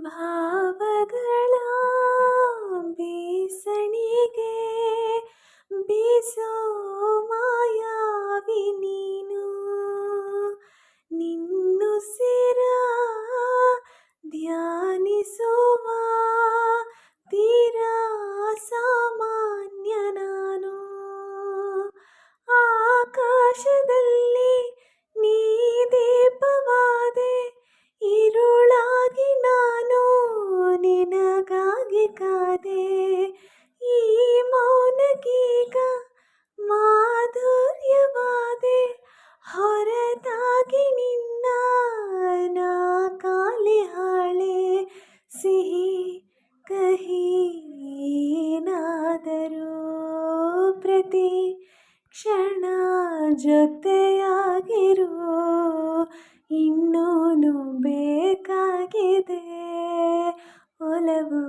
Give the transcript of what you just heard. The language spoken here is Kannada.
ಭಾವಗಳ ಬೀಸಣಿಗೆ ಬೀಸೋ ಮಾಯಾವಿ ನೀನು. ನಿನ್ನುಸಿರ ಧ್ಯಾನಿಸುವ ತೀರಾ ಸಾಮಾನ್ಯ ನಾನು. ಆಕಾಶದಲ್ಲಿ ನೀ ದೀಪವಾದೆ, ഇരുളാಗಿ ನಾನು ನಿನಗಾಗಿ ಕಾದೆ. ಈ ಮೌನಕ್ಕೀಗ ಮಾಧುರ್ಯವಾದೆ, ಹೊರತಾಗಿ ನಿನ್ನ ನಾ ಕಾಲಿ ಹಾಳೆ. ಸಿಹಿ ಕಹಿ ಏನಾದರೂ ಪ್ರತಿ ಕ್ಷಣ ಜೊತೆಯಾಗಿರು. ಇನ್ನೂನು ಬೇಕಾಗಿದೆ ಒಲವು.